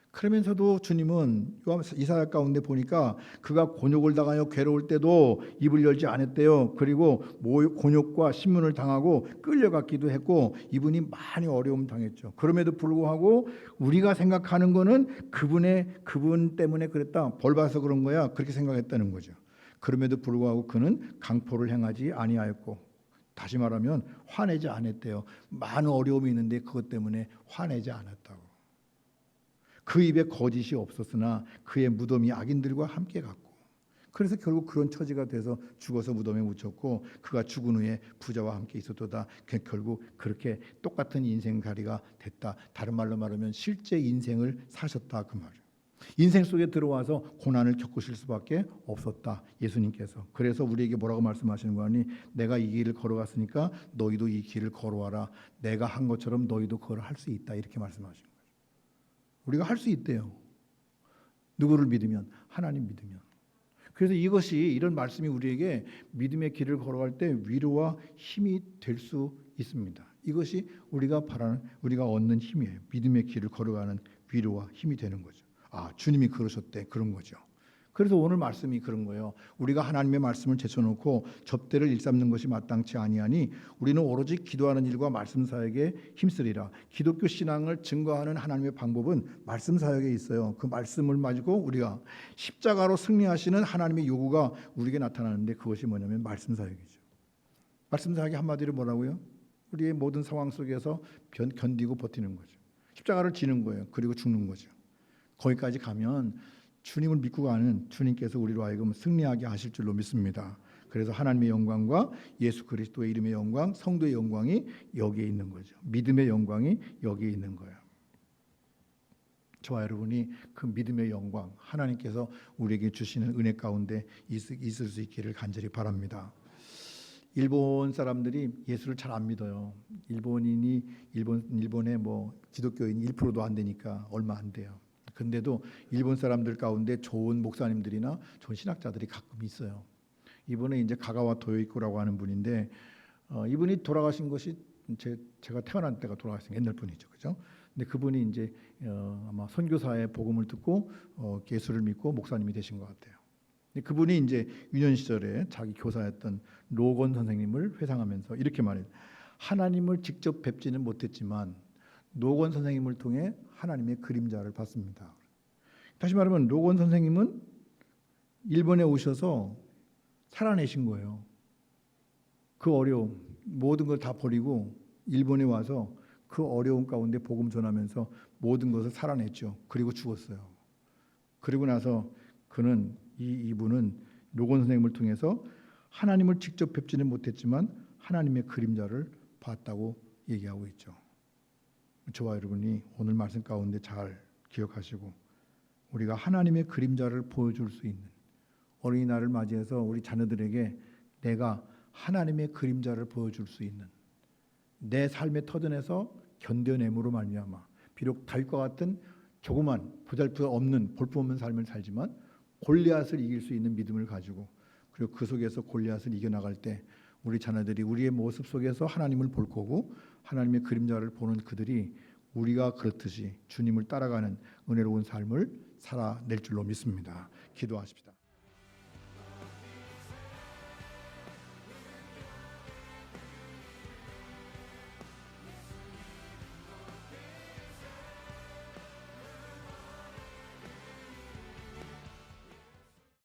그러면서도 주님은 이사야 가운데 보니까 그가 곤욕을 당하여 괴로울 때도 입을 열지 않았대요. 그리고 곤욕과 신문을 당하고 끌려갔기도 했고 이분이 많이 어려움 당했죠. 그럼에도 불구하고 우리가 생각하는 거는 그분 때문에 그랬다, 벌 받아서 그런 거야, 그렇게 생각했다는 거죠. 그럼에도 불구하고 그는 강포를 행하지 아니하였고, 다시 말하면 화내지 않았대요. 많은 어려움이 있는데 그것 때문에 화내지 않았다고. 그 입에 거짓이 없었으나 그의 무덤이 악인들과 함께 갔고, 그래서 결국 그런 처지가 돼서 죽어서 무덤에 묻혔고, 그가 죽은 후에 부자와 함께 있었도다. 결국 그렇게 똑같은 인생살이가 됐다. 다른 말로 말하면 실제 인생을 사셨다, 그 말이에요. 인생 속에 들어와서 고난을 겪으실 수밖에 없었다, 예수님께서. 그래서 우리에게 뭐라고 말씀하시는 거 아니? 내가 이 길을 걸어갔으니까 너희도 이 길을 걸어와라. 내가 한 것처럼 너희도 그걸 할 수 있다, 이렇게 말씀하시는 거예요. 우리가 할 수 있대요. 누구를 믿으면? 하나님 믿으면. 그래서 이런 말씀이 우리에게 믿음의 길을 걸어갈 때 위로와 힘이 될 수 있습니다. 이것이 우리가 얻는 힘이에요. 믿음의 길을 걸어가는 위로와 힘이 되는 거죠. 주님이 그러셨대, 그런 거죠. 그래서 오늘 말씀이 그런 거예요. 우리가 하나님의 말씀을 제쳐놓고 접대를 일삼는 것이 마땅치 아니하니 우리는 오로지 기도하는 일과 말씀 사역에 힘쓰리라. 기독교 신앙을 증거하는 하나님의 방법은 말씀 사역에 있어요. 그 말씀을 가지고 우리가 십자가로 승리하시는 하나님의 요구가 우리에게 나타나는데 그것이 뭐냐면 말씀 사역이죠. 말씀 사역이 한마디로 뭐라고요? 우리의 모든 상황 속에서 견디고 버티는 거죠. 십자가를 지는 거예요. 그리고 죽는 거죠. 거기까지 가면 주님을 믿고 가는 주님께서 우리로 하여금 승리하게 하실 줄로 믿습니다. 그래서 하나님의 영광과 예수 그리스도의 이름의 영광, 성도의 영광이 여기에 있는 거죠. 믿음의 영광이 여기에 있는 거예요. 저와 여러분이 그 믿음의 영광, 하나님께서 우리에게 주시는 은혜 가운데 있을 수 있기를 간절히 바랍니다. 일본 사람들이 예수를 잘 안 믿어요. 일본의 기독교인 1%도 안 되니까 얼마 안 돼요. 근데도 일본 사람들 가운데 좋은 목사님들이나 좋은 신학자들이 가끔 있어요. 이분은 이제 가가와 도요이코라고 하는 분인데 이분이 돌아가신 것이 제가 태어난 때가 돌아가신 옛날 분이죠, 그죠? 근데 그분이 이제 아마 선교사의 복음을 듣고 예수를 믿고 목사님이 되신 것 같아요. 근데 그분이 이제 유년 시절에 자기 교사였던 로건 선생님을 회상하면서 이렇게 말해요. 하나님을 직접 뵙지는 못했지만 로건 선생님을 통해 하나님의 그림자를 봤습니다. 다시 말하면 로건 선생님은 일본에 오셔서 살아내신 거예요. 그 어려움, 모든 걸 다 버리고 일본에 와서 그 어려움 가운데 복음 전하면서 모든 것을 살아냈죠. 그리고 죽었어요. 그리고 나서 이분은 로건 선생님을 통해서 하나님을 직접 뵙지는 못했지만 하나님의 그림자를 봤다고 얘기하고 있죠. 저와 여러분이 오늘 말씀 가운데 잘 기억하시고 우리가 하나님의 그림자를 보여줄 수 있는 어린이날을 맞이해서 우리 자녀들에게 내가 하나님의 그림자를 보여줄 수 있는 내 삶의 터전에서 견뎌냄으로 말미암아 비록 다윗과 같은 조그만 보잘것 없는 볼품없는 삶을 살지만 골리앗을 이길 수 있는 믿음을 가지고 그리고 그 속에서 골리앗을 이겨나갈 때 우리 자녀들이 우리의 모습 속에서 하나님을 볼 거고 하나님의 그림자를 보는 그들이 우리가 그렇듯이 주님을 따라가는 은혜로운 삶을 살아낼 줄로 믿습니다. 기도하십시다.